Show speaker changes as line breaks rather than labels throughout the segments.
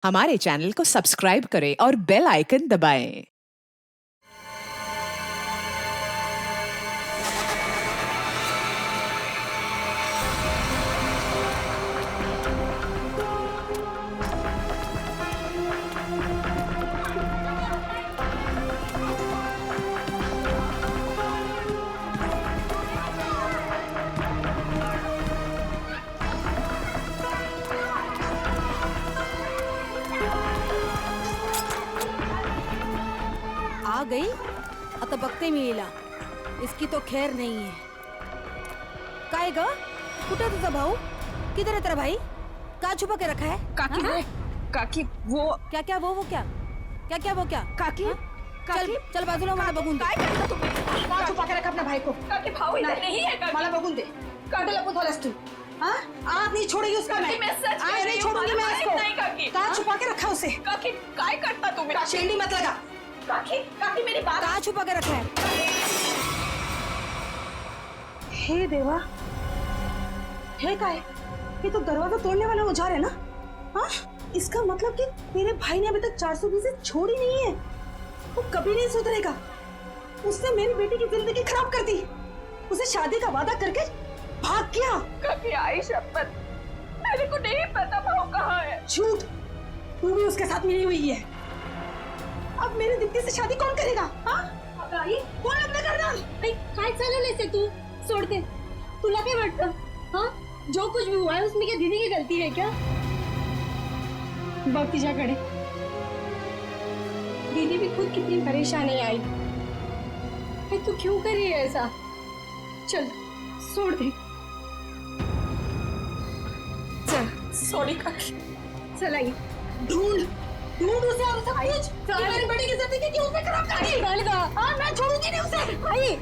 हमारे चैनल को सब्सक्राइब करें और बेल आइकन दबाएं।
आ गई आता बघते मी हिला. इसकी तो खैर नहीं है. काय ग कुठे तुझा भाऊ? किधर है तेरा भाई? का छुपा के रखा है?
काकी
हाँ?
काकी वो
क्या क्या वो क्या क्या क्या वो क्या?
काकी
हाँ? चल
काकी
चल बाजूला मला बघून दे.
काय करता तुम्ही?
का छुपा के रखा अपने भाई को?
काकी भाऊ इधर नहीं है काकी.
मला बघून दे. काटे लपत वालास तू. हाँ? आज नहीं छोड़ेगी उसका
काकी,
मैं.
मैं सच कह
आज
रही
नहीं
हूँ,
छोड़ूंगी
मला
मैं
माहित
इसको.
नाही काकी.
का छुपा के रखा उसे?
काकी काय करता तुम्ही?
शेंडी मत लगा.
काकी काकी मेरी बात.
का छुपा के रखा है?
हे देवा. हे काय? ये तो दरवाजा तोड़ने वाला औजार है ना? हाँ? इसका मतलब कि तेरे भाई ने अभी तक 420 छोड़ी नहीं है. वो कभी नहीं सुधरेगा. उसने मेरी बेटी की जिंदगी खराब कर दी. उसे शादी का वादा करके भाग गया.
काकी आई शपथ मेरे को नहीं पता भाऊ कहाँ है.
झूठ. तू भी उसके साथ मिली हुई है. अब मेरी दीप्ति से शादी कौन करेगा? हाँ? आई कौन लग्न करणार?
काय चालवलंयस ते तू? सोड दे. तुला काय वाटतं? हाँ जो कुछ भी हुआ है उसमें क्या दीदी की गलती है क्या? बघ तिच्याकडे. दीदी भी खुद कितनी परेशान है आई. तू क्यों कर रही है ऐसा? चल छोड़ दे.
सॉरी काकी.
चल आई.
ढूंढ ढूंढ उसे और उसे पूछ कि मेरी बेटी की जिंदगी क्यों उसने खराब कर दी?
चल गा.
हाँ मैं छोड़ूंगी नहीं उसे.
आई.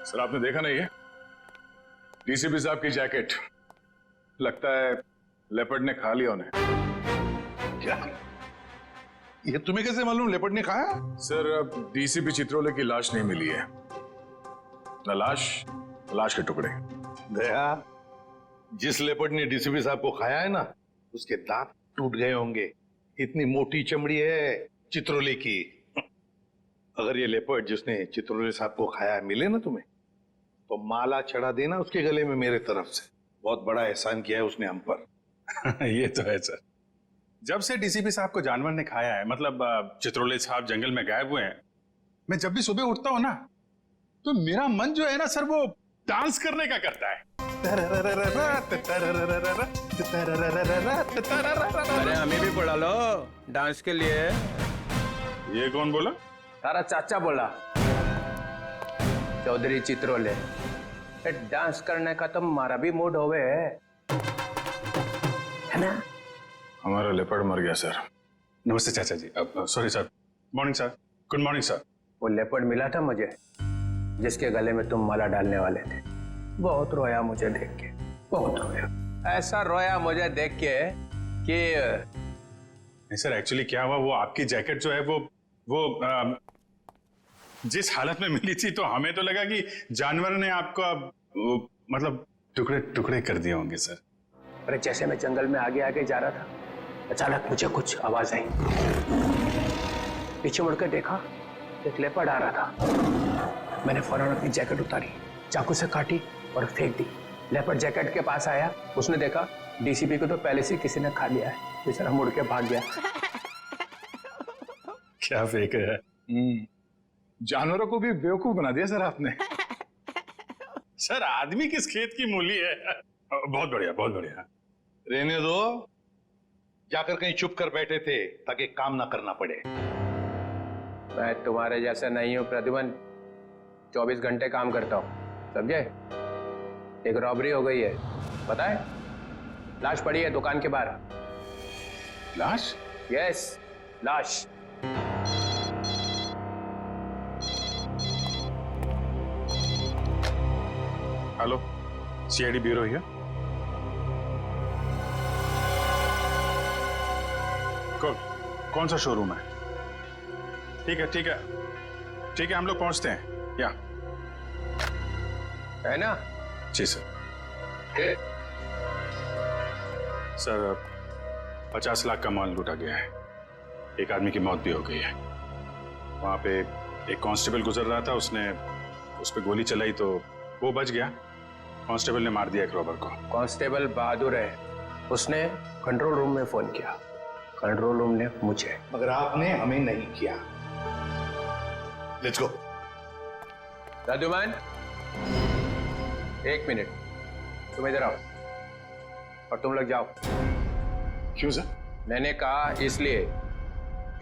सर आपने देखा नहीं है डीसीपी साहब की जैकेट लगता है लेपर्ड ने खा लिया उन्हें।
क्या? ये तुम्हें कैसे मालूम लेपर्ड ने खाया?
सर अब डीसीपी चित्रोले की लाश नहीं मिली है. न लाश के टुकड़े.
दया, जिस लेपर्ड ने डीसीपी साहब को खाया है ना, उसके दांत टूट गए होंगे. इतनी मोटी चमड़ी है चित्रोले की. अगर ये लेपर्ड जिसने चित्रोले साहब को खाया है मिले ना तुम्हें, तो माला चढ़ा देना उसके गले में मेरे तरफ से. बहुत बड़ा एहसान किया है उसने हम पर.
ये तो है सर. जब से डीसीपी साहब को जानवर ने खाया है, मतलब चित्रोले साहब जंगल में गायब हुए हैं, मैं जब भी सुबह उठता हूं ना, तो मेरा मन जो है ना सर, वो डांस करने का करता है.
अरे हमें भी बुला लो डांस के लिए.
ये कौन बोला?
तारा चाचा बोला, चौधरी चित्रोले. डांस करने का तो हमारा भी मूड होवे है ना.
हमारा लेपर्ड मर गया सर.
नमस्ते चाचा जी. Sorry sir. Morning sir. Good morning sir.
वो लेपर्ड मिला था मुझे, जिसके गले में तुम माला डालने वाले थे. बहुत रोया मुझे देख के, बहुत रोया. ऐसा रोया मुझे देख के कि
नहीं सर, एक्चुअली क्या हुआ, वो आपकी जैकेट जो है वो जिस हालत में मिली थी तो हमें तो लगा कि जानवर ने आपको मतलब टुकड़े टुकड़े कर दिए होंगे सर।
अरे जैसे मैं जंगल में आगे आगे जा रहा था, अचानक मुझे कुछ आवाज आई। पीछे मुड़कर देखा, एक लेपर्ड आ रहा था। मैंने फौरन अपनी जैकेट उतारी, चाकू से काटी और फेंक दी। लेपर्ड जैकेट के पास आया, उसने देखा डीसीपी को तो पहले से किसी ने खा लिया है, बेचारा मुड़ के भाग गया।
क्या फेंक है?
जानवरों को भी बेवकूफ बना दिया सर आपने।
सर आदमी किस खेत की मूली है? बहुत बढ़िया, बहुत बढ़िया।
रहने दो, जाकर कहीं चुप कर बैठे थे ताकि काम ना करना पड़े।
मैं तुम्हारे जैसा नहीं हूँ प्रद्युमन, 24 घंटे काम करता हूँ, समझे? एक रॉबरी हो गई है, पता है? लाश पड़ी है दुकान के बाहर।
लाश?
यस, लाश।
Hello, CID bureau here. कौन सा शोरूम है? ठीक है ठीक है ठीक है, हम लोग पहुंचते हैं। या
है ना?
जी सर। सर 50 लाख का माल लूटा गया है, एक आदमी की मौत भी हो गई है। वहां पे एक कांस्टेबल गुजर रहा था, उसने उस पर गोली चलाई तो वो बच गया। कांस्टेबल ने मार दिया एक रॉबर को।
कांस्टेबल बहादुर है, उसने कंट्रोल रूम में फोन किया, कंट्रोल रूम ने मुझे।
मगर आपने हमें नहीं किया। Let's go.
प्रद्युमन, 1 मिनट, तुम इधर आओ और तुम लोग जाओ।
क्यों सर?
मैंने कहा इसलिए,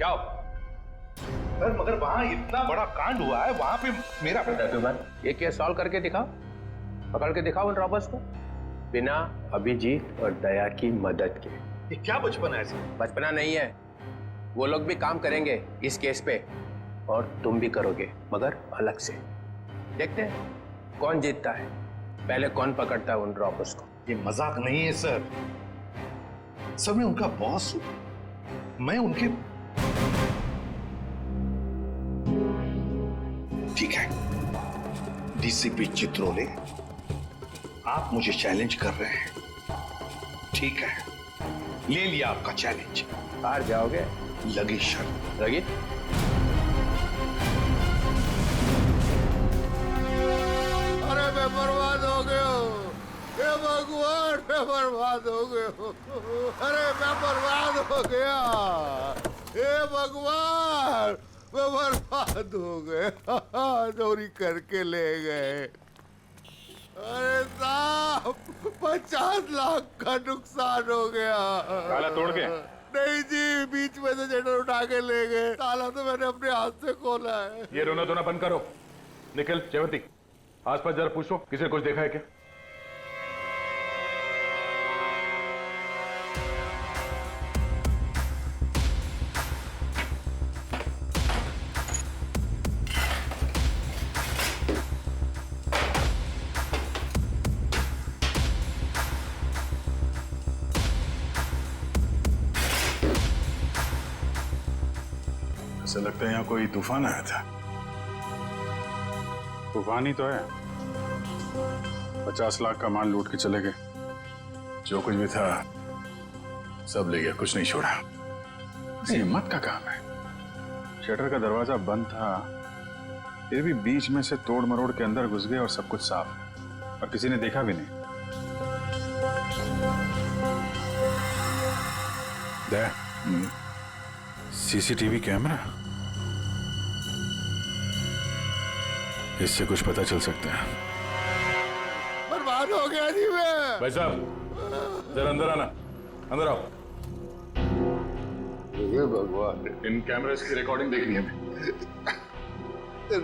जाओ।
सर मगर वहां इतना बड़ा कांड हुआ है, वहां पे मेरा
प्रद्युमन, ये केस सॉल्व करके दिखाओ, पकड़ के दिखाओ उन रॉबर्स को, बिना अभिजीत और दया की मदद के।
ये क्या बचपन है सर?
बचपना नहीं है, वो लोग भी काम करेंगे इस केस पे और तुम भी करोगे, मगर अलग से। देखते हैं कौन जीतता है, पहले कौन पकड़ता है उन रॉबर्स को।
ये मजाक नहीं है सर, सर मैं उनका बॉस हूं, मैं उनके। ठीक है डीसीपी चित्रोले, आप मुझे चैलेंज कर रहे हैं, ठीक है, ले लिया आपका चैलेंज।
बाहर जाओगे?
लगी शर्त।
लगी?
अरे मैं बर्बाद हो गया हूँ, हे भगवान मैं बर्बाद हो गया हूँ, अरे मैं बर्बाद हो गया, हे भगवान मैं बर्बाद हो गया, चोरी करके ले गए। अरे साहब 50 लाख का नुकसान हो गया।
ताला तोड़ के?
नहीं जी, बीच में से जेटर उठा के ले गए, ताला तो मैंने अपने हाथ से खोला है।
ये रोना धोना बंद करो। निखिल, जयवती, आसपास जरा पूछो किसी ने कुछ देखा है क्या?
ऐसा लगता है यहाँ कोई तूफान आया था। तूफान ही तो है, 50 लाख का माल लूट के चले गए, जो कुछ भी था सब ले गया, कुछ नहीं छोड़ा। हिम्मत का काम है। शटर का दरवाजा बंद था, फिर भी बीच में से तोड़ मरोड़ के अंदर घुस गए और सब कुछ साफ, और किसी ने देखा भी नहीं। सीसीटीवी कैमरा, इससे कुछ पता चल सकता है।
बर्बाद हो गया जी मैं।
भाई साहब जरा अंदर आना, अंदर आओ।
ये भगवान,
इन कैमरास की रिकॉर्डिंग देखनी है हमें।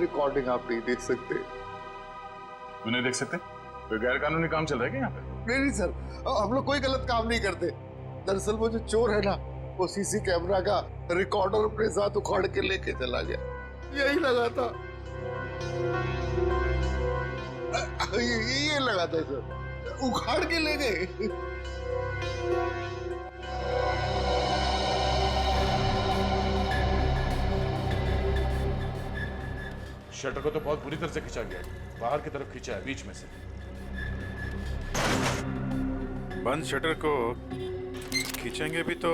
रिकॉर्डिंग आप नहीं देख सकते।
क्यों नहीं देख सकते? कोई गैर कानूनी काम चल रहा है क्या यहाँ पे?
नहीं सर, हम लोग कोई गलत काम नहीं करते। दरअसल वो जो चोर है ना, वो सीसी कैमरा का रिकॉर्डर अपने साथ उखाड़ के लेके चला गया, यही लगा था। ये लगा था सर, उखाड़ के ले गए।
शटर को तो बहुत बुरी तरह से खींचा गया है, बाहर की तरफ खींचा है, बीच में से।
बंद शटर को खींचेंगे भी तो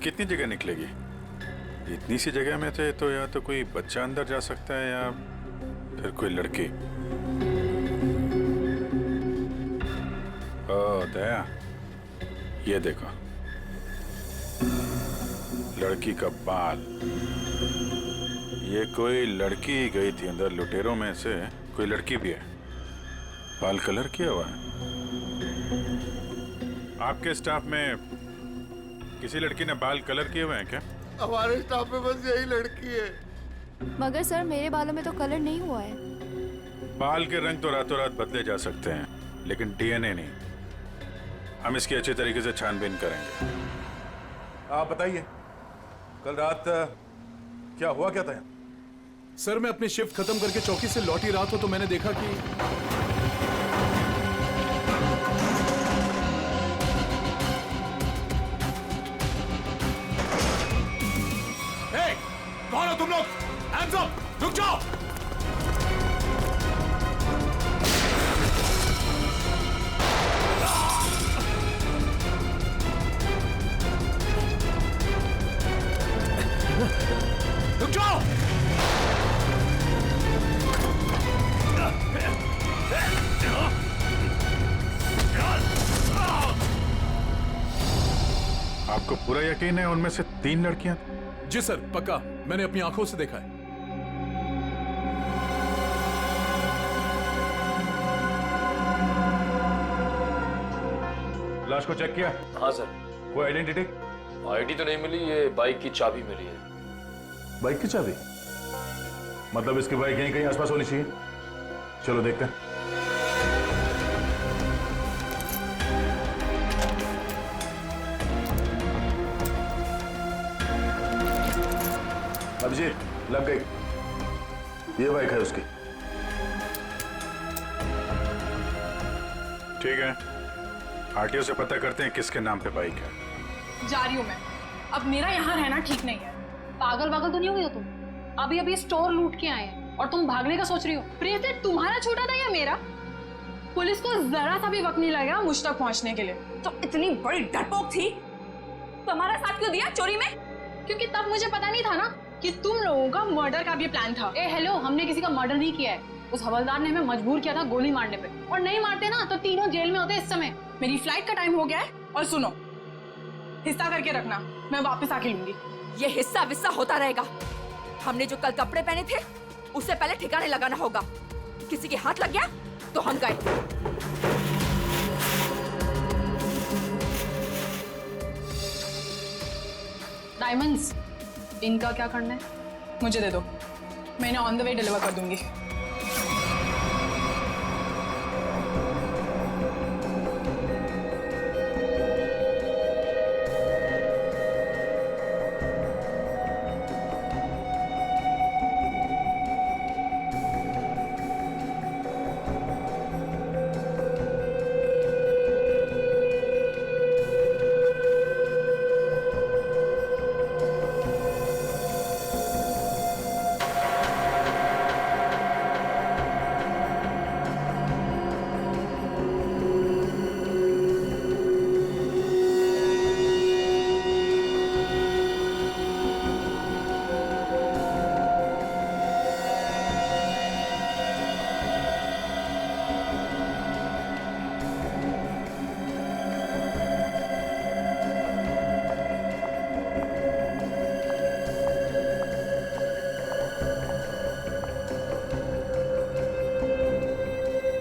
कितनी जगह निकलेगी? इतनी सी जगह में थे तो या तो कोई बच्चा अंदर जा सकता है या फिर कोई लड़की। ओ दया, ये देखो, लड़की का बाल। ये कोई लड़की गई थी अंदर, लुटेरों में से कोई लड़की भी है। बाल कलर किया हुआ है। आपके स्टाफ में किसी लड़की ने बाल कलर किए हुए हैं क्या?
हमारे स्टाफ में बस यही लड़की है।
मगर सर मेरे बालों में तो कलर नहीं हुआ है।
बाल के रंग तो रातों रात बदले जा सकते हैं, लेकिन डीएनए नहीं। हम इसकी अच्छे तरीके से छानबीन करेंगे।
आप बताइए, कल रात क्या हुआ क्या था?
सर मैं अपनी शिफ्ट खत्म करके चौकी से लौटी रात हो तो मैंने देखा कि
कौन हो तुम लोग? Hands up! रुक जाओ! रुक जाओ!
आपको पूरा यकीन है उनमें से 3 लड़कियां?
जी सर, पक्का, मैंने अपनी आंखों से देखा है।
लाश को चेक किया?
हाँ सर।
कोई आइडेंटिटी?
आईडी तो नहीं मिली, ये बाइक की चाबी मिली है।
बाइक की चाबी? मतलब इसकी बाइक यहीं कहीं आसपास होनी चाहिए। चलो देखते हैं। अभिजीत, लग गई। ये बाइक है उसकी।
ठीक है, आरटीओ से पता करते हैं किसके नाम पे बाइक है।
जा रही हूँ मैं। अब मेरा यहाँ रहना ठीक नहीं है।
पागल वागल तो नहीं हो गई हो तुम? अभी अभी स्टोर लूट के आए हैं और तुम भागने का सोच रही हो।
प्रीति, तुम्हारा छोटा था या मेरा? पुलिस को जरा सा भी वक्त नहीं लगा मुझ तक पहुंचने के लिए। तो इतनी बड़ी डरपोक थी तो हमारा साथ क्यों दिया चोरी में? क्योंकि तब मुझे पता नहीं था ना कि तुम लोगों का मर्डर का भी प्लान था।
ए हेलो, हमने किसी का मर्डर नहीं किया है। उस हवलदार ने हमें मजबूर किया था गोली मारने पे, और नहीं मारते ना तो तीनों जेल में होते इस समय।
मेरी फ्लाइट का टाइम हो गया है और सुनो, हिस्सा करके रखना, मैं वापस आके लूंगी।
ये हिस्सा विस्सा होता रहेगा। हमने जो कल कपड़े पहने थे उससे पहले ठिकाने लगाना होगा। किसी के हाथ लग गया तो हम गए।
डायमंड्स, इनका क्या करना है?
मुझे दे दो, मैं इन्हें ऑन द वे डिलीवर कर दूंगी।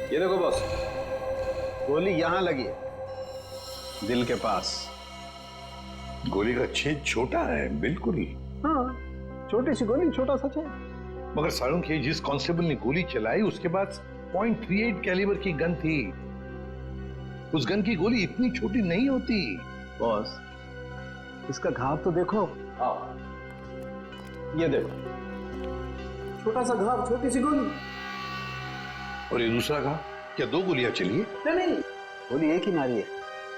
ये देखो बॉस, गोली यहां लगी है, दिल के पास।
गोली का छेद छोटा है, बिल्कुल।
हाँ, छोटी सी गोली, छोटा सा छेद।
मगर सारुंख, ये जिस कांस्टेबल ने गोली चलाई उसके पास .38 कैलिबर की गन थी। उस गन की गोली इतनी छोटी नहीं होती।
बॉस, इसका घाव तो देखो। ये देखो, छोटा सा घाव, छोटी सी गोली।
और ये दूसरा घाव? क्या 2 गोलियां चली है?
नहीं, गोली एक ही मारी है।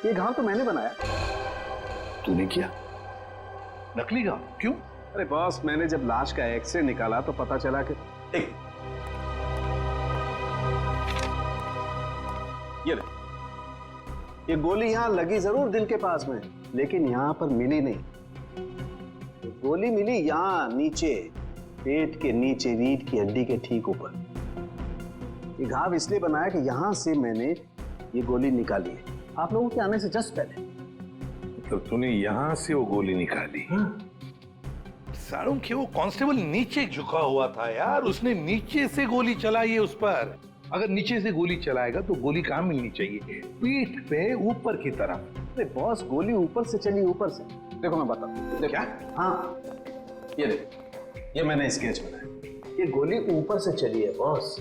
ये घाव तो मैंने बनाया।
तूने किया? नकली घाव? क्यों?
अरे बॉस, मैंने जब लाश का एक्सरे निकाला तो पता चला कि ये ले। ये गोली यहाँ लगी जरूर दिल के पास में, लेकिन यहाँ पर मिली नहीं। ये गोली मिली यहाँ नीचे, पेट के नीचे, रीढ़ की हड्डी के ठीक ऊपर। ये घाव इसलिए बनाया कि यहाँ से मैंने ये गोली निकाली है आप लोगों के आने से जस्ट पहले।
तो तूने यहाँ से वो गोली निकाली? सारुण के वो कांस्टेबल नीचे झुका हुआ था यार, उसने नीचे से गोली चलाई है उस पर। अगर नीचे से गोली चलाएगा तो गोली कहाँ मिलनी चाहिए? पीठ पे ऊपर की तरफ।
अरे बॉस, गोली ऊपर से चली, ऊपर से। देखो मैं बताता हूँ।
क्या?
हाँ ये देखो, ये मैंने स्केच बनाया। ये गोली ऊपर से चली है बॉस।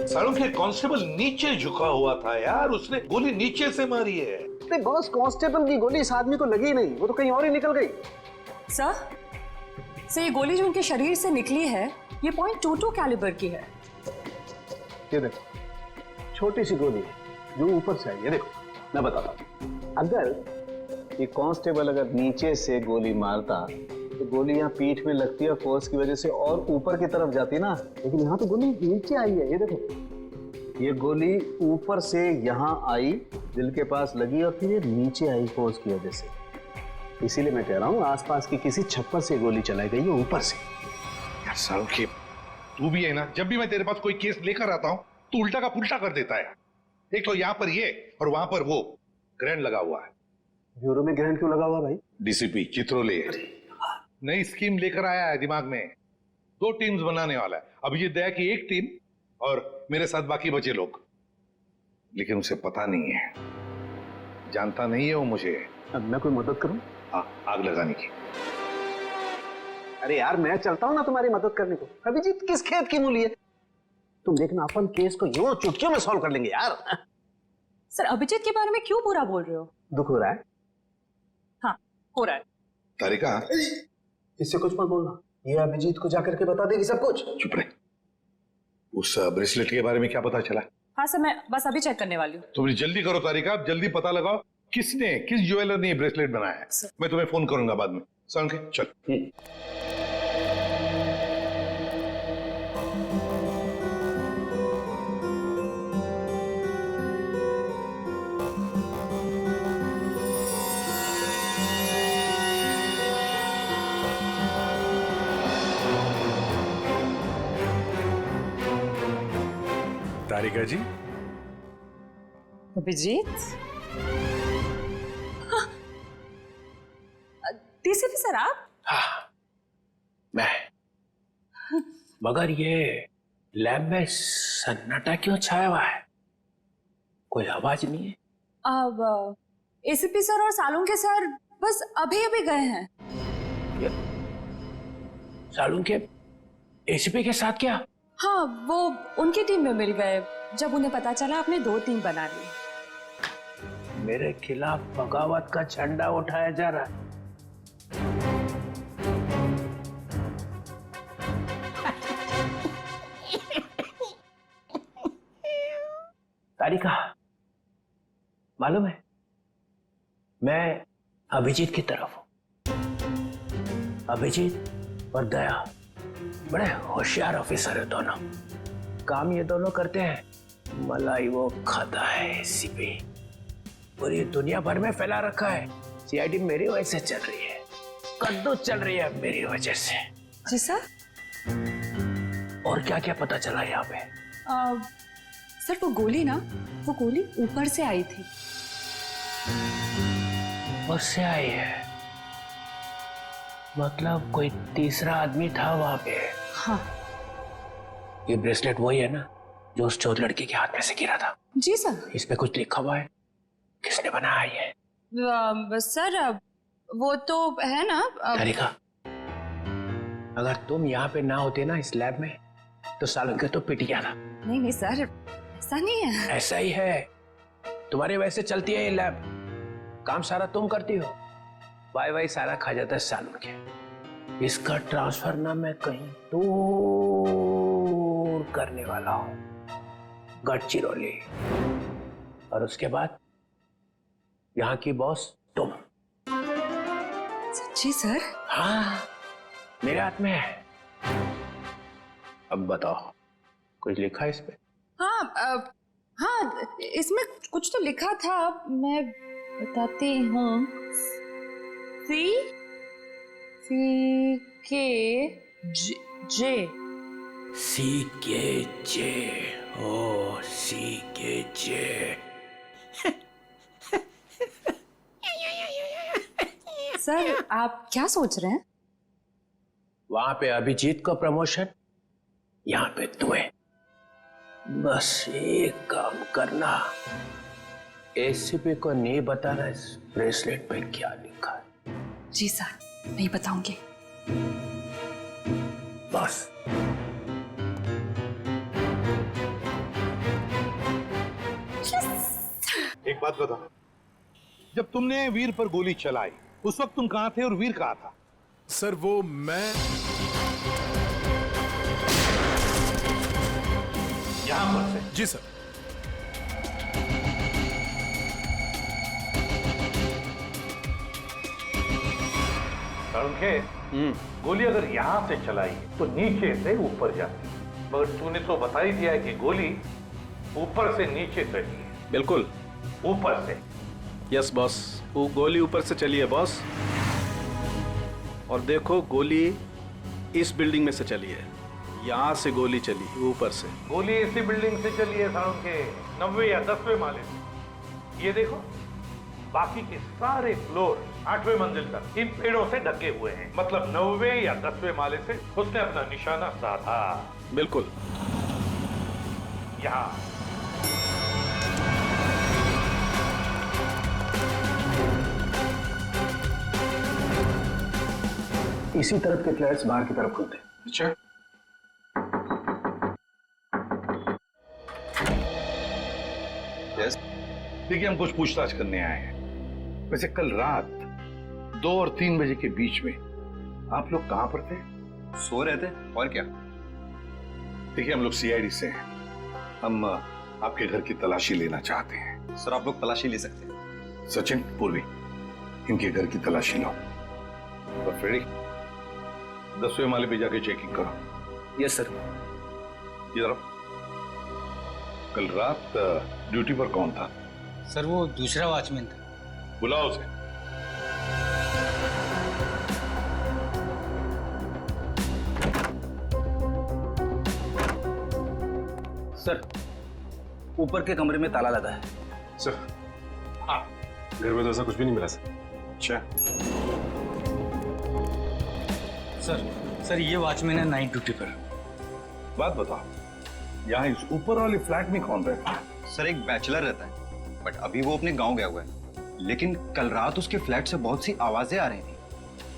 सारुण के कांस्टेबल नीचे झुका हुआ था यार, उसने गोली नीचे से मारी है।
अरे बॉस, कांस्टेबल की गोली इस आदमी को लगी नहीं, वो तो कहीं और ही निकल गई।
सर ये गोली जो उनके शरीर से निकली है ये .22 कैलिबर की है।
ये देखो, छोटी सी गोली जो ऊपर से आई है। देखो मैं बताता हूँ, अगर ये कांस्टेबल अगर नीचे से गोली मारता तो गोली यहाँ पीठ में लगती है, फोर्स की वजह से और ऊपर की तरफ जाती ना, लेकिन यहाँ तो गोली नीचे आई है। ये देखो, ये गोली ऊपर से यहाँ आई, दिल के पास लगी और फिर ये नीचे आई फोर्स की वजह से। इसीलिए मैं कह रहा हूँ आसपास की किसी छप्पर से गोली चलाई गई है ऊपर से।
यार सारुण के, तू भी है ना, जब भी मैं तेरे पास कोई केस लेकर आता हूँ तो उल्टा का पुल्टा कर देता है। एक तो यहाँ पर ये और वहां पर वो ग्रैंड लगा हुआ है।
ब्यूरो में ग्रैंड क्यों लगा हुआ भाई?
डीसीपी चित्रोले नई स्कीम लेकर आया है दिमाग में। 2 टीम्स बनाने वाला है। अभिजीत दया की एक टीम और मेरे साथ बाकी बचे लोग। लेकिन उसे पता नहीं है, जानता नहीं है वो मुझे।
अब मैं कोई मदद करूं?
हाँ, आग लगाने की।
अरे यार मैं चलता हूं ना तुम्हारी मदद करने को। अभिजीत किस खेत की मूली है? तुम देखना, अपन केस को यूं चुटकियों में सॉल्व कर लेंगे यार।
सर अभिजीत के बारे में क्यों बुरा बोल रहे हो?
दुख हो रहा है?
हाँ हो रहा है।
तारिका,
इससे कुछ मत बोलना, ये अभिजीत को जाकर के बता देगी सब कुछ।
चुप रहे। उस ब्रेसलेट के बारे में क्या पता चला?
हाँ सर मैं बस अभी चेक करने वाली हूँ।
तुम जल्दी करो तारिका, जल्दी पता लगाओ किस ज्वेलर ने ये ब्रेसलेट बनाया है। मैं तुम्हें फोन करूंगा बाद में। सारुण के चल।
तारिका जी,
अभिजीत, डीसीपी सर आप?
हाँ मैं, मगर ये लैब में सन्नाटा क्यों छाया हुआ है? कोई आवाज नहीं है।
अब एसीपी सर और सालुंग के सर बस अभी अभी गए हैं।
सालुंग के एसीपी के साथ क्या?
हाँ वो उनकी टीम में मिल गए जब उन्हें पता चला आपने 2 टीम बना ली।
मेरे खिलाफ बगावत का झंडा उठाया जा रहा है। तारिका, मालूम है मैं अभिजीत की तरफ हूं। अभिजीत और दया बड़े होशियार ऑफिसर है दोनों। काम ये दोनों करते हैं, मलाई वो खाता है एसीपी। पूरी दुनिया भर में फैला रखा है। सीआईडी मेरी वजह से चल रही है, कद्दू चल रही है मेरी वजह से।
जी सर।
और क्या क्या पता चला यहाँ पे?
सर वो गोली ना, वो गोली ऊपर से आई थी।
ऊपर से आई है? मतलब कोई तीसरा आदमी था वहां पे?
हाँ।
ये ब्रेसलेट वही है ना जो उस चोर लड़की के हाथ में से गिरा था?
जी सर।
इस पे कुछ लिखा हुआ है? किसने बनाया ये?
सर वो तो है ना।
तारिका, अगर तुम यहाँ पे ना होते ना इस लैब में तो सालुंग के तो पिट गया था।
नहीं नहीं सर, ऐसा नहीं है।
ऐसा ही है। तुम्हारे वैसे चलती है ये लैब, काम सारा तुम करती हो, वाई सारा खा जाता है सालुंग के। इसका ट्रांसफर ना मैं कहीं दूर करने वाला हूं, गढ़चिरौली। और उसके बाद यहाँ की बॉस तुम।
सच्ची सर?
हाँ, मेरे हाथ में है। अब बताओ, कुछ लिखा है इस पे?
हाँ, इसमें कुछ तो लिखा था, मैं बताती हूँ। सी के जे
ओ CKJ।
सर, आप क्या सोच रहे हैं?
वहां पे अभिजीत को प्रमोशन, यहाँ पे तुम्हें। बस एक काम करना, एसीपी को नहीं बताना इस ब्रेसलेट पे क्या लिखा है।
जी सर, नहीं बताऊंगी।
बस।
एक बात बता, जब तुमने वीर पर गोली चलाई उस वक्त तुम कहां थे और वीर कहां था?
सर वो मैं
यहां पर से।
जी सर।
गोली अगर यहां से चलाई तो नीचे से ऊपर जाती, मगर तूने तो बता ही दिया है कि गोली ऊपर से नीचे चली है।
बिल्कुल
ऊपर से।
यस बॉस, वो गोली ऊपर से चली है बॉस। और देखो गोली इस बिल्डिंग में से चली है, यहाँ से गोली चली ऊपर से।
गोली इसी बिल्डिंग से चली है साउंड के 90 या 10वें माले से। ये देखो, बाकी के सारे फ्लोर 8वें मंजिल तक इन पेड़ों से ढके हुए हैं, मतलब 9वें या 10वें माले से उसने अपना निशाना साधा।
बिल्कुल।
यहाँ
इसी तरफ के फ्लैट्स बाहर की तरफ खुलते।
अच्छा, देखिए हम कुछ पूछताछ करने आए हैं। वैसे कल रात 2 और 3 बजे के बीच में आप लोग कहां पर थे?
सो रहे थे, और क्या।
देखिए हम लोग CID से हैं, हम आपके घर की तलाशी लेना चाहते हैं।
सर आप लोग तलाशी ले सकते हैं।
सचिन, पूर्वी, इनके घर की तलाशी लो। और फ्रेडी, 10वें माले पे जाके चेकिंग करो।
Yes sir.
इधर आओ। कल रात ड्यूटी पर कौन था?
सर वो दूसरा वॉचमैन था।
बुलाओ उसे।
सर ऊपर के कमरे में ताला लगा है।
सर हाँ, घर में तो ऐसा कुछ भी नहीं मिला सर। अच्छा
सर ये वॉचमैन है नाइट ड्यूटी पर।
बात बताओ, यहाँ इस ऊपर वाले फ्लैट में कौन रहता है?
सर एक बैचलर रहता है, बट अभी वो अपने गांव गया हुआ है। लेकिन कल रात उसके फ्लैट से बहुत सी आवाजें आ रही थी।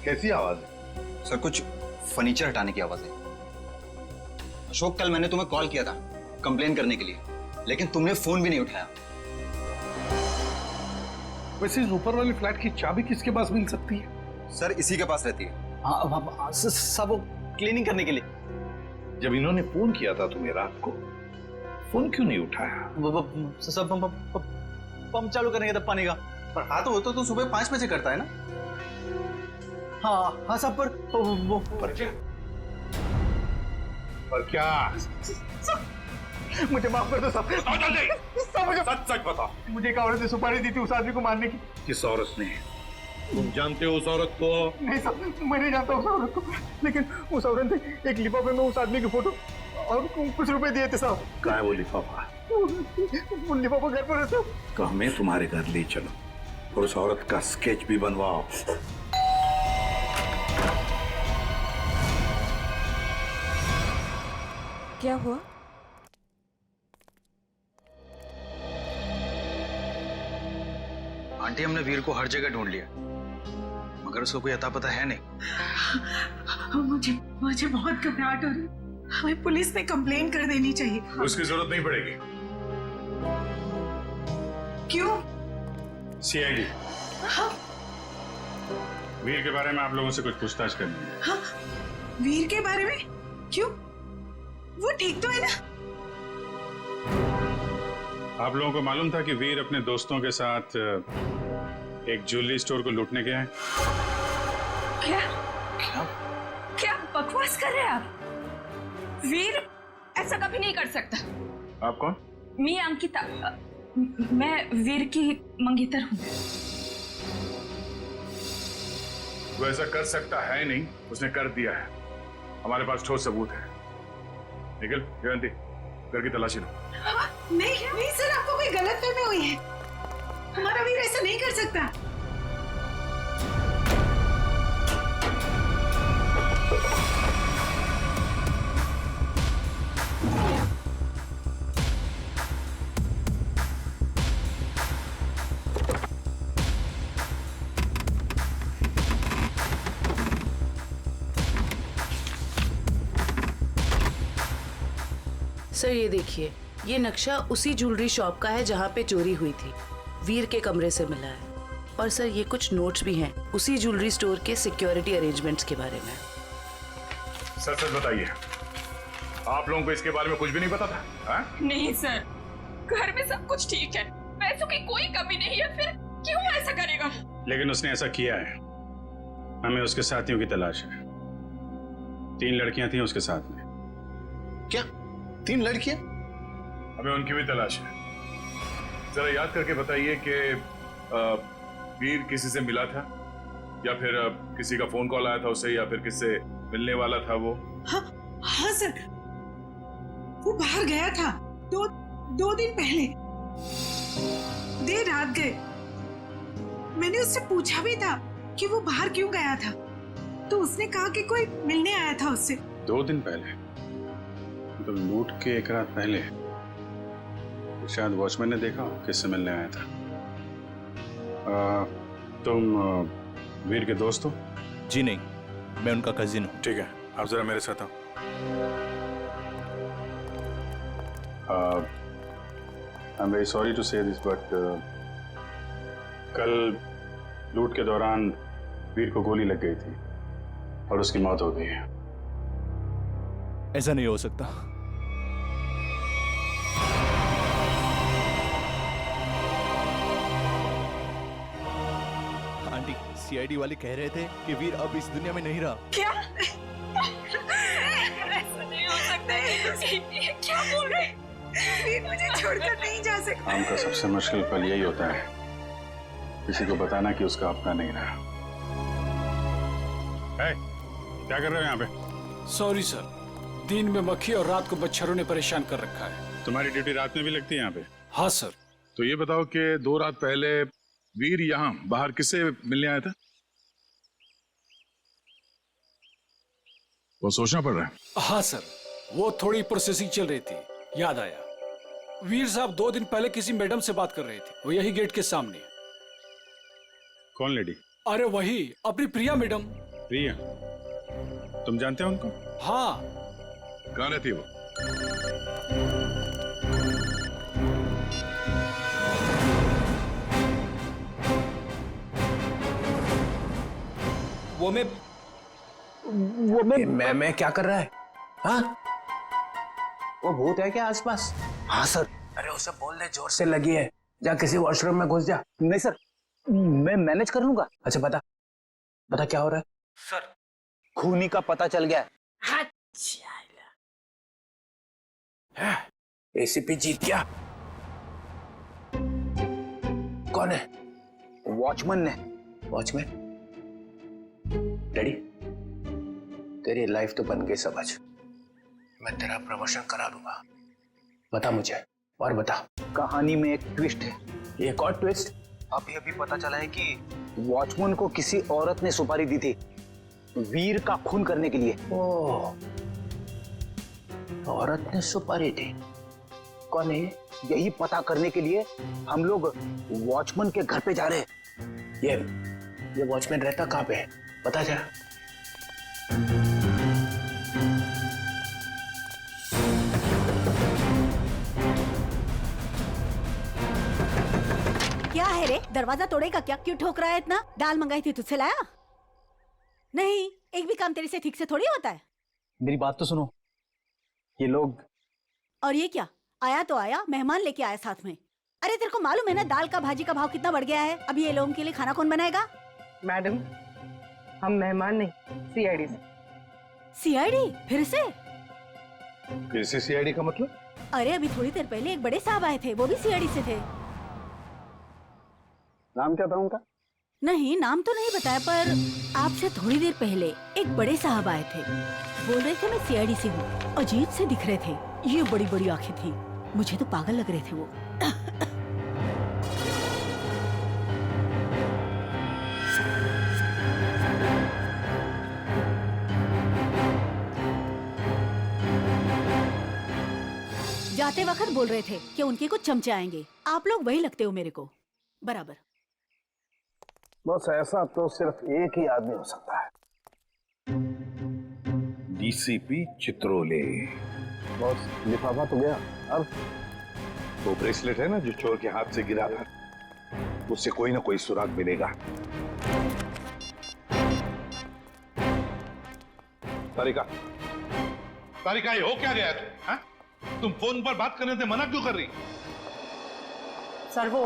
कैसी आवाज?
सर कुछ फर्नीचर हटाने की आवाजें। अशोक, कल मैंने तुम्हें कॉल किया था कंप्लेन करने के लिए, लेकिन तुमने फोन भी नहीं उठाया।
वैसे इस ऊपर वाले फ्लैट की चाबी किसके पास मिल सकती है?
सर इसी के पास रहती है। हाँ, सब वो क्लीनिंग करने के लिए।
जब इन्होंने फोन किया था तुम्हें रात को, फोन क्यों नहीं उठाया?
सब पंप चालू करने का था पानी का। पर हाँ तो वो तो सुबह 5 बजे करता है ना। हाँ सब पर
क्या? पर क्या?
मुझे माफ कर दो साहब।
मुझे सच बताओ,
मुझे एक औरत ने सुपारी दी थी उस आदमी को मारने की।
किस औरत ने? तुम जानते हो उस औरत को?
नहीं साहब, मैं नहीं जानता उस औरत को, लेकिन उस औरत ने एक लिफाफे में उस आदमी की फोटो और कुछ रुपए दिए थे साहब।
कहाँ है वो लिफाफा?
वो लिफाफा घर पर है साहब।
तो हमें तुम्हारे घर ले चलो और उस औरत का स्केच भी बनवाओ।
क्या हुआ?
आंटी, हमने वीर को हर जगह ढूंढ लिया, मगर उसको कोई अता पता है नहीं।
मुझे बहुत घबराहट हो रही है। हमें पुलिस में कंप्लेन कर देनी चाहिए।
उसकी जरूरत नहीं पड़ेगी।
क्यों?
CID वीर के बारे में आप लोगों से कुछ पूछताछ करनी है।
हाँ, वीर के बारे में? क्यों? वो ठीक तो है ना?
आप लोगों को मालूम था कि वीर अपने दोस्तों के साथ एक ज्वेलरी स्टोर को लूटने गए हैं?
क्या बकवास कर रहे हैं आप? वीर ऐसा कभी नहीं कर सकता।
आप कौन?
मी अंकिता, मैं वीर की मंगेतर हूँ।
वो ऐसा कर सकता है नहीं, उसने कर दिया है। हमारे पास ठोस सबूत है। निखिल, जयंती, घर की तलाशी लो।
नहीं नहीं सर, आपको कोई गलतफहमी हुई है। हमारा वीर ऐसा नहीं कर सकता।
सर ये देखिए, ये नक्शा उसी ज्वेलरी शॉप का है जहाँ पे चोरी हुई थी। वीर के कमरे से मिला है। और सर ये कुछ नोट्स भी हैं उसी ज्वेलरी स्टोर के सिक्योरिटी अरेंजमेंट्स के बारे में।
सच सच बताइए, आप लोगों को इसके बारे में कुछ भी नहीं पता था? हा?
नहीं सर, घर में सब कुछ ठीक है, पैसों की कोई कमी नहीं है, फिर क्यों ऐसा करेगा?
लेकिन उसने ऐसा किया है। हमें उसके साथियों की तलाश है। 3 लड़कियां थी उसके साथ में।
क्या 3 लड़कियां?
हमें उनकी भी तलाश है। जरा याद करके बताइए कि वीर किसी से मिला था, या फिर किसी का फोन कॉल आया था उसे, या फिर किससे मिलने वाला था वो?
हाँ सर, वो बाहर गया था 2 दिन पहले, देर रात गए। मैंने उससे पूछा भी था कि वो बाहर क्यों गया था, तो उसने कहा कि कोई मिलने आया था उससे।
2 दिन पहले? तो लूट के 1 रात पहले शायद वॉचमैन ने देखा किससे मिलने आया था। तुम वीर के दोस्त हो?
जी नहीं, मैं उनका कजिन हूँ।
ठीक है, आप जरा मेरे साथ आओ। I am very sorry to say this, but कल लूट के दौरान वीर को गोली लग गई थी और उसकी मौत हो गई है।
ऐसा नहीं हो सकता। आंटी, सीआईडी वाले कह रहे थे कि वीर अब इस दुनिया में नहीं रहा।
क्या? ऐसा नहीं हो सकता है। ये क्या बोल रहे हैं? वीर मुझे छोड़कर नहीं जा सकता।
काम का सबसे मुश्किल पल यही होता है, किसी को बताना कि उसका अपना नहीं रहा। क्या कर रहे हो यहाँ पे?
सॉरी सर, दिन में मक्खी और रात को मच्छरों ने परेशान कर रखा है।
तुम्हारी ड्यूटी रात में भी लगती है यहाँ पे?
हाँ सर।
तो ये बताओ कि 2 रात पहले वीर यहाँ बाहर किससे मिलने आया था? वो सोचना पड़ रहा है।
हाँ सर, वो थोड़ी प्रोसेसिंग चल रही थी, याद आया। वीर साहब 2 दिन पहले किसी मैडम से बात कर रहे थे, वो यही गेट के सामने।
कौन लेडी?
अरे वही, अपनी प्रिया मैडम।
प्रिया? तुम जानते हो उनको?
हाँ।
कहाँ रहती है वो?
मैं क्या कर रहा है? हाँ? वो भूत है क्या आसपास?
हाँ सर।
अरे उसे बोल दे जोर से लगी है, जा किसी वॉशरूम में घुस जा।
नहीं सर, मैं मैनेज कर लूंगा।
अच्छा बता क्या हो रहा है?
सर, खूनी का पता चल गया है।
एसीपी जीत गया। कौन है?
वॉचमैन ने।
वॉचमैन? डैडी, तेरी लाइफ तो बन गई समझ। मैं तेरा प्रमोशन करा दूंगा। बता मुझे, और बता।
कहानी में एक ट्विस्ट है।
एक और ट्विस्ट?
अभी अभी पता चला है कि वॉचमैन को किसी औरत ने सुपारी दी थी वीर का खून करने के लिए।
ओह, औरत ने सुपारी दी? कौन है?
यही पता करने के लिए हम लोग वॉचमैन के घर पे जा रहे हैं।
ये वॉचमैन रहता कहाँ पे है? बता जरा।
क्या है रे, दरवाजा तोड़ेगा क्या? क्यों ठोक रहा है इतना? दाल मंगाई थी, तुझसे लाया? नहीं, एक भी काम तेरे से ठीक से थोड़ी होता है।
मेरी बात तो सुनो, ये लोग।
और ये क्या? आया तो आया, मेहमान लेके आया साथ में। अरे तेरे को मालूम है ना दाल का भाजी का भाव कितना बढ़ गया है? अब ये लोगों के लिए खाना कौन बनाएगा?
मैडम, हम मेहमान नहीं, सीआईडी से।
सीआईडी? फिर से?
फिर से सीआईडी का मतलब?
अरे अभी थोड़ी देर पहले एक बड़े साहब आए थे, वो भी सीआईडी से थे।
नाम क्या था उनका?
नहीं, नाम तो नहीं बताया, पर आपसे थोड़ी देर पहले एक बड़े साहब आए थे। बोल रहे थे मैं सीआईडी से हूँ। अजीब से दिख रहे थे, ये बड़ी बड़ी आंखें थी, मुझे तो पागल लग रहे थे वो। जाते वक्त बोल रहे थे कि उनके कुछ चमचे आएंगे। आप लोग वही लगते हो मेरे को बराबर।
बस ऐसा तो सिर्फ एक ही आदमी हो सकता है।
डीसीपी चित्रोले।
बस लिफाफा तो गया, अब
वो ब्रेसलेट है ना जो चोर के हाथ से गिरा था, उससे कोई ना कोई सुराग मिलेगा। तारिका, तारिका, ये हो क्या गया तुम? तुम फोन पर बात करने से मना क्यों कर रही?
सर वो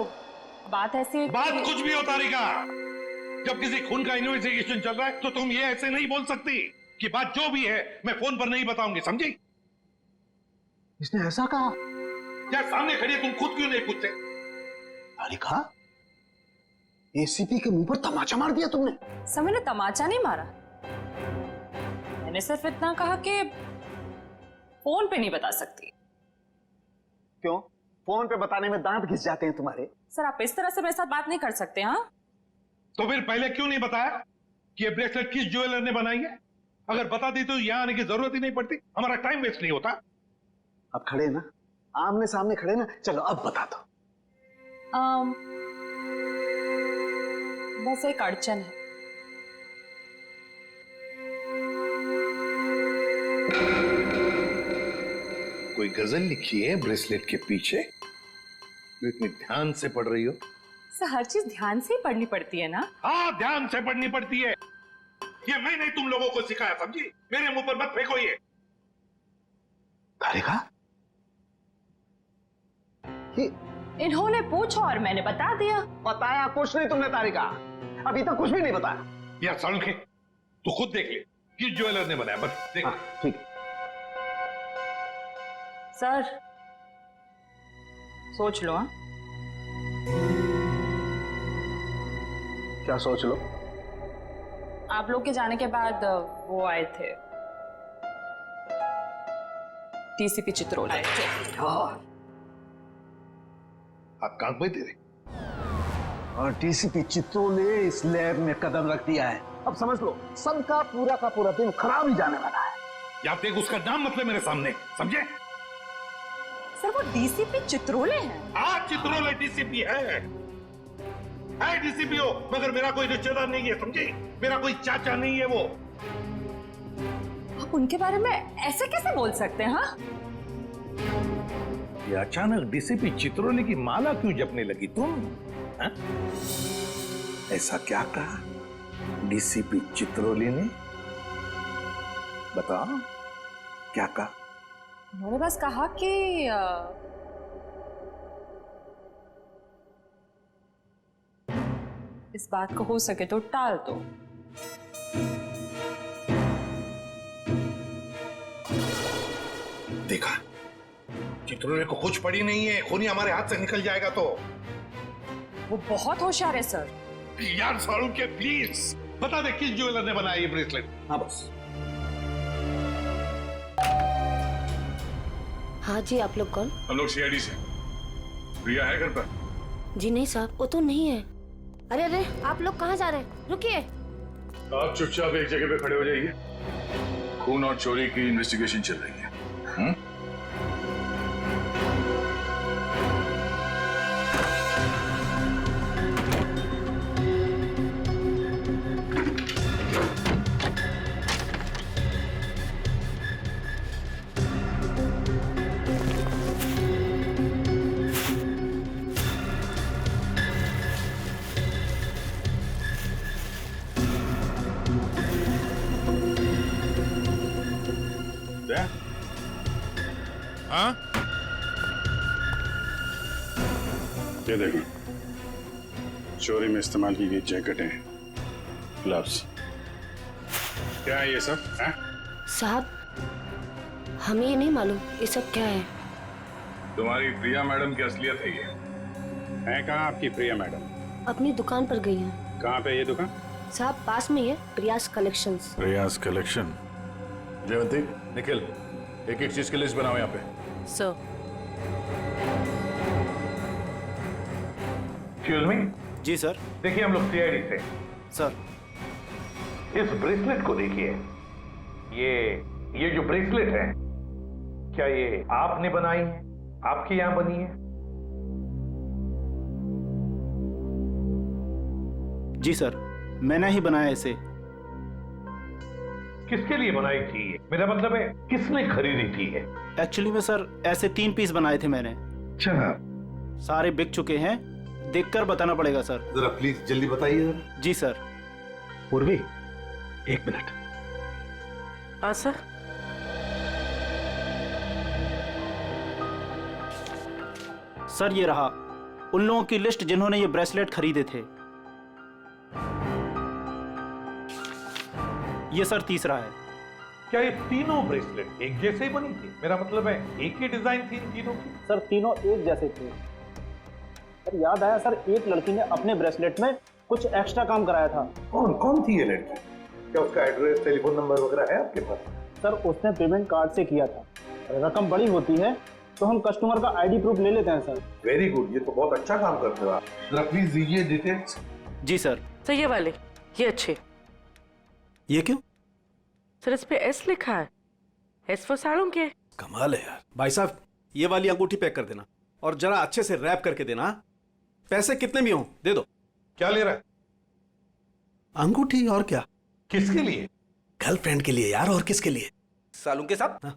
बात ऐसी,
बात कुछ भी हो तारिका, जब किसी खून का इन्वेस्टिगेशन चल रहा है तो तुम ये ऐसे नहीं बोल सकती कि बात जो भी है मैं फोन पर नहीं बताऊंगी, समझी?
इसने ऐसा कहा?
क्या सामने खड़ी है, तुम खुद क्यों नहीं पूछते?
तारिका, एसीपी के मुंह पर तमाचा मार दिया तुमने।
सर मैंने तमाचा नहीं मारा, मैंने सिर्फ इतना कहा कि फोन पे नहीं बता सकती।
क्यों? फोन पे बताने में दांत घिस जाते हैं तुम्हारे।
सर आप इस तरह से मेरे साथ बात नहीं कर सकते। हाँ,
तो फिर पहले क्यों नहीं बताया कि ये ब्रेसलेट किस ज्वेलर ने बनाई है? अगर बता दी तो यहां आने की जरूरत ही नहीं पड़ती, हमारा टाइम वेस्ट नहीं होता।
अब खड़े ना, आमने सामने खड़े ना, चलो अब बता दो।
बस एक अड़चन है।
कोई गजल लिखी है ब्रेसलेट के पीछे जो इतनी ध्यान से पढ़ रही हो?
सर हर चीज ध्यान से ही पढ़नी पड़ती है ना।
हाँ, ध्यान से पढ़नी पड़ती है। ये मैं नहीं तुम लोगों को सिखाया, समझी? मेरे मुंह पर मत फेंको ये।
तारिका,
इन्होंने पूछा और मैंने बता दिया।
बताया कुछ नहीं तुमने तारिका, अभी तक कुछ भी नहीं बताया।
यार सड़के, तू खुद देख ले किस ज्वेलर ने बनाया, बस देख।
ठीक है
सर, सोच लो। हाँ,
क्या सोच लो?
आप लोग के जाने के बाद वो आए थे, डीसीपी चित्रोले।
आप कांक में तेरे,
और डीसीपी चित्रोले इस लैब में कदम रख दिया है। अब समझ लो, सबका पूरा का पूरा दिन खराब ही जाने वाला है।
या देख उसका नाम मतलब मेरे सामने, समझे?
सर वो डीसीपी चित्रोले हैं।
हाँ, चित्रोले डीसीपी है डीसीपी हो, मगर मेरा कोई रिश्तेदार नहीं है, समझे? मेरा कोई चाचा नहीं है वो।
आप उनके बारे में ऐसे कैसे बोल सकते हैं? हाँ,
ये अचानक डीसीपी चित्रोले की माला क्यों जपने लगी तुम? हा? ऐसा क्या कहा डीसीपी चित्रोले ने? बताओ, क्या कहा?
उन्होंने बस कहा कि इस बात को हो सके तो टाल दो।
देखा, चित्रोले को कुछ पड़ी नहीं है, खूनी हमारे हाथ से निकल जाएगा तो।
वो बहुत होशियार है सर।
यार सारू के प्लीज बता दे किस ज्वेलर ने बनाया ये ब्रेसलेट। हाँ बस।
हाँ जी, आप लोग कौन?
हम लोग सीआईडी से। प्रिया है घर पर?
जी नहीं साहब, वो तो नहीं है। अरे अरे, आप लोग कहाँ जा रहे हैं? रुकिए।
आप चुपचाप एक जगह पे खड़े हो जाइए। खून और चोरी की इन्वेस्टिगेशन चल रही है।
हाँ? ये देखो, चोरी में इस्तेमाल की गई जैकेटें, ग्लव्स। क्या है ये सब?
साहब, हमें ये नहीं मालूम ये सब क्या है।
तुम्हारी प्रिया मैडम की असलियत है ये।
है कहाँ आपकी प्रिया मैडम?
अपनी दुकान पर गई हैं।
कहाँ पे ये दुकान?
साहब पास में ही है, प्रियास कलेक्शंस।
प्रियास कलेक्शन। जयवंती, निखिल, एक एक चीज की लिस्ट बनाओ यहाँ पे।
सर।
Excuse me.
जी सर।
देखिए हम लोग सीआईडी से।
सर।
इस ब्रेसलेट को देखिए। ये जो ब्रेसलेट है, क्या ये आपने बनाई है? आपके यहां बनी है?
जी सर, मैंने ही बनाया इसे।
किसके लिए बनाई थी ये? मेरा मतलब है किसने खरीदी थी ये?
एक्चुअली में सर ऐसे 3 पीस बनाए थे मैंने।
अच्छा।
सारे बिक चुके हैं, देखकर बताना पड़ेगा सर।
जरा प्लीज जल्दी बताइए।
जी सर।
पूर्वी, 1 मिनट।
हाँ सर।
सर ये रहा उन लोगों की लिस्ट जिन्होंने ये ब्रेसलेट खरीदे थे। ये सर तीसरा है।
क्या ये तीनों ब्रेसलेट एक जैसे ही बनी थी? मेरा मतलब है एक ही डिजाइन थी इन तीनों की?
सर तीनों एक जैसे थे। सर याद आया सर, एक लड़की ने अपने ब्रेसलेट में कुछ एक्स्ट्रा काम कराया था।
कौन थी ये लड़की? क्या उसका एड्रेस, टेलीफोन नंबर वगैरह है आपके पास?
सर उसने पेमेंट कार्ड से किया था। रकम बड़ी होती है तो हम कस्टमर का आईडी प्रूफ ले लेते हैं सर।
वेरी गुड, ये तो बहुत अच्छा काम करते हो आप। जरा प्लीज दीजिए डिटेल्स।
जी सर।
सर ये वाले, ये अच्छे।
ये क्यों?
सर इस पे एस लिखा है। एस फॉर साड़ों के।
कमाल है यार। भाई साहब ये वाली अंगूठी पैक कर देना और जरा अच्छे से रैप करके देना। पैसे कितने भी हों दे दो।
क्या ले रहा है?
अंगूठी और क्या?
किसके लिए?
गर्लफ्रेंड के लिए यार, और किसके लिए?
सालू के साथ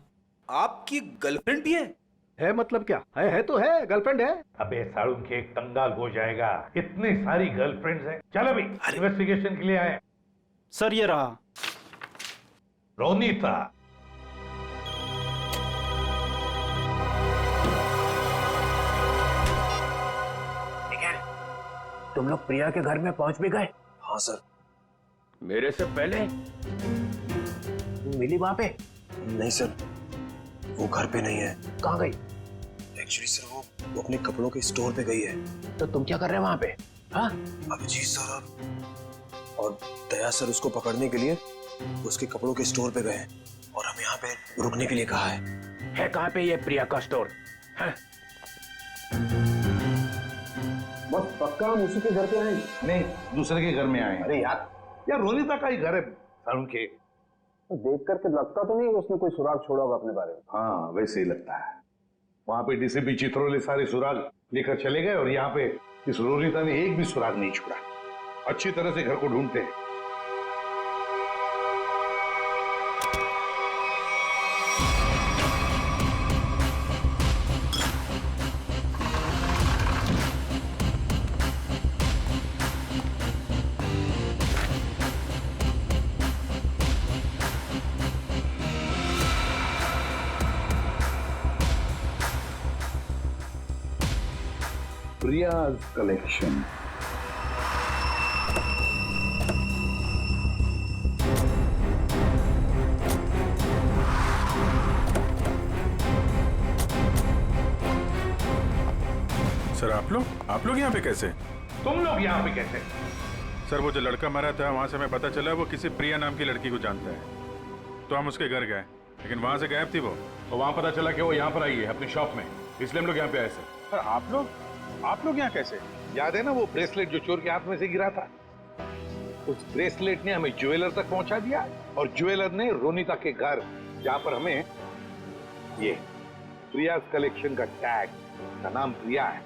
आपकी गर्लफ्रेंड भी
है मतलब क्या है तो है, गर्लफ्रेंड है।
अबे साड़ून के एक कंगाल हो जाएगा, इतनी सारी गर्लफ्रेंड्स हैं। चल अभी इन्वेस्टिगेशन के लिए आए।
सर ये रहा
रोनीता।
तुम लोग प्रिया के घर में पहुंच भी गए?
हाँ सर। मेरे से पहले
मिली वहां पे?
नहीं सर, वो घर पे नहीं है।
कहाँ गई?
एक्चुअली सर वो अपने कपड़ों के स्टोर पे गई है।
तो तुम क्या कर रहे हो वहां पे? हाँ?
अभिजीत सर और दया सर उसको पकड़ने के लिए उसके कपड़ों के स्टोर पे गए हैं और हमें यहाँ पे रुकने के लिए कहा है।
कहाँ पे ये प्रिया का स्टोर? हाँ?
बस पक्का हम उसी के घर पे आए? नहीं, दूसरे के घर में आए। अरे यार रोनीता का ही घर है सारुण के।
तो देख करके लगता तो नहीं उसने कोई सुराग छोड़ा होगा अपने बारे में।
हाँ वैसे ही लगता है। वहां पे डीसीपी चित्रोले सारे सुराग लेकर चले गए और यहाँ पे इस रोनीता ने एक भी सुराग नहीं छोड़ा। अच्छी तरह से घर को ढूंढते हैं। प्रियाज कलेक्शन।
सर आप लोग यहाँ पे कैसे?
तुम लोग यहाँ पे कैसे?
सर वो जो लड़का मरा था वहां से हमें पता चला वो किसी प्रिया नाम की लड़की को जानता है, तो हम उसके घर गए, लेकिन वहां से गायब थी वो।
तो वहां पता चला कि वो यहाँ पर आई है अपनी शॉप में, इसलिए हम लोग यहाँ पे आए सर।
सर आप लोग यहाँ कैसे?
याद है ना वो ब्रेसलेट जो चोर के हाथ में से गिरा था? उस ब्रेसलेट ने हमें ज्वेलर तक पहुंचा दिया और ज्वेलर ने रोनीता के घर, जहां पर हमें ये प्रियाज कलेक्शन का टैग, का नाम प्रिया है।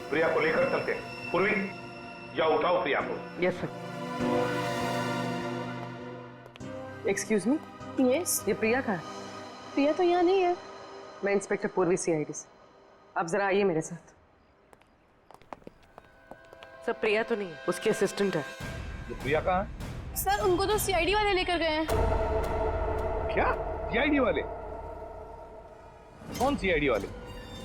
प्रिया को लेकर चलते हैं। पूर्वी जाओ, उठाओ प्रिया को।
Yes sir. एक्सक्यूज मी।
यस।
ये प्रिया का है?
प्रिया तो यहाँ नहीं है।
मैं इंस्पेक्टर पूर्वी सीआईडी से। आप जरा आइए मेरे साथ।
सर प्रिया तो नहीं, उसके असिस्टेंट है।
प्रिया कहाँ है?
सर उनको तो सीआईडी वाले लेकर गए हैं।
क्या सीआईडी वाले? कौन सीआईडी वाले?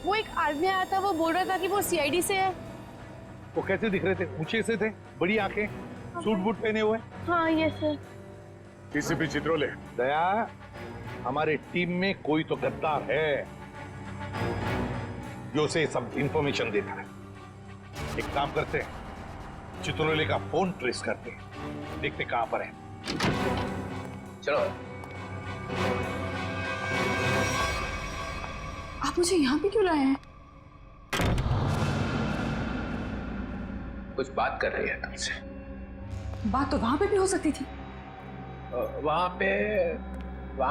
वो एक आदमी आया था, वो बोल रहा था कि वो सीआईडी से है।
वो कैसे दिख रहे थे? ऊंचे से थे, बड़ी आंखें, सूट बूट पहने हुए।
हाँ यस सर।
डीसीपी चित्रोले।
दया, हमारे टीम में कोई तो गद्दार है। जो उसे सब इंफॉर्मेशन देता है। एक काम करते हैं, चित्रोले का फोन ट्रेस करते हैं, देखते कहां पर है।
चलो।
आप मुझे यहाँ पे क्यों लाए हैं?
कुछ बात कर रही है तुमसे।
बात तो वहां पे भी हो सकती थी।
वहां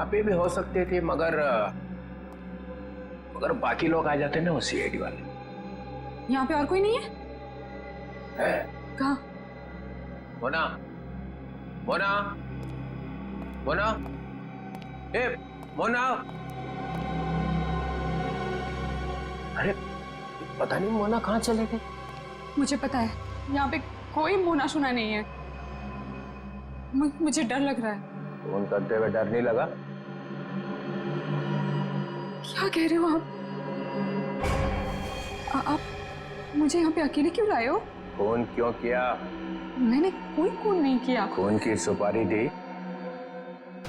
पे भी हो सकती थी, मगर बाकी लोग आ जाते ना, वो सीआईडी वाले।
यहाँ पे और कोई नहीं है? कहाँ?
मोना, मोना, मोना, ए मोना। अरे पता नहीं मोना कहाँ चले गए।
मुझे पता है, यहाँ पे कोई मोना सुना नहीं है। मुझे डर लग रहा है।
फोन करते हुए डर नहीं लगा?
क्या कह रहे हो आप मुझे यहाँ पे अकेले क्यों लाए हो?
फोन क्यों किया?
मैंने कोई खून नहीं किया।
खून की सुपारी दी,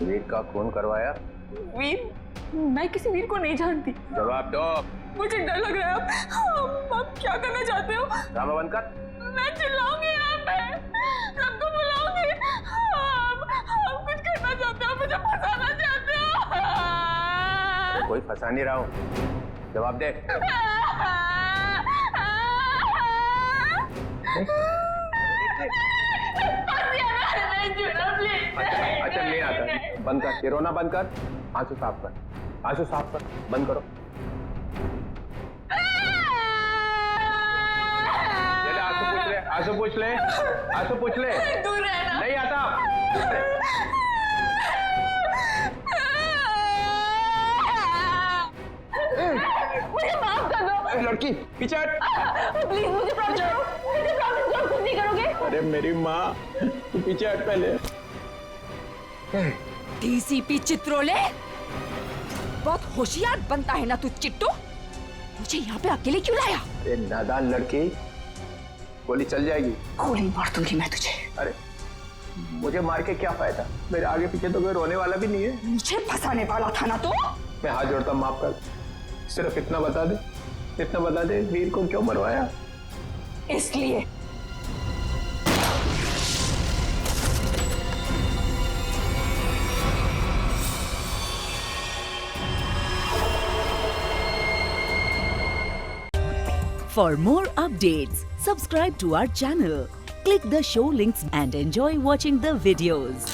वीर का खून करवाया।
वीर? मैं किसी वीर को नहीं जानती।
जवाब दो।
मुझे डर लग रहा है। आप क्या करना चाहते हो?
ड्रामा बंद कर।
मैं चिल्लाऊंगी यहाँ पे, सबको बुलाऊंगी। आप कुछ करना चाहते हो, मुझे फंसाना चाहते हो।
कोई फंसा नहीं रहा हूँ, जवाब दे। अच्छा नहीं आता, बंद कर, ये रोना बंद कर, आंसू साफ कर, आंसू साफ कर, बंद करो। आंसू पूछ ले, आंसू पूछ ले।
दूर रहना।
नहीं आता।
मुझे माफ कर दो।
लड़की पीछे हट।
प्लीज मुझे प्रॉमिस करो, आप कुछ नहीं करोगे।
अरे मेरी माँ, तू पीछे हट पहले।
डीसीपी चित्रोले, बहुत होशियार बनता है ना तू चिट्टू। मुझे यहाँ पे अकेले क्यों लाया?
अरे नादान लड़की, गोली चल जाएगी।
गोली मार दूंगी मैं तुझे।
अरे मुझे मार के क्या फायदा? मेरे आगे पीछे तो कोई रोने वाला भी नहीं है।
मुझे फंसाने वाला था ना तू।
मैं हाथ जोड़ता हूं, माफ कर। सिर्फ इतना बता दे, इतना बता दे, वीर को क्यों मरवाया?
इसलिए
For more updates, subscribe to our channel, click the show links and enjoy watching the videos.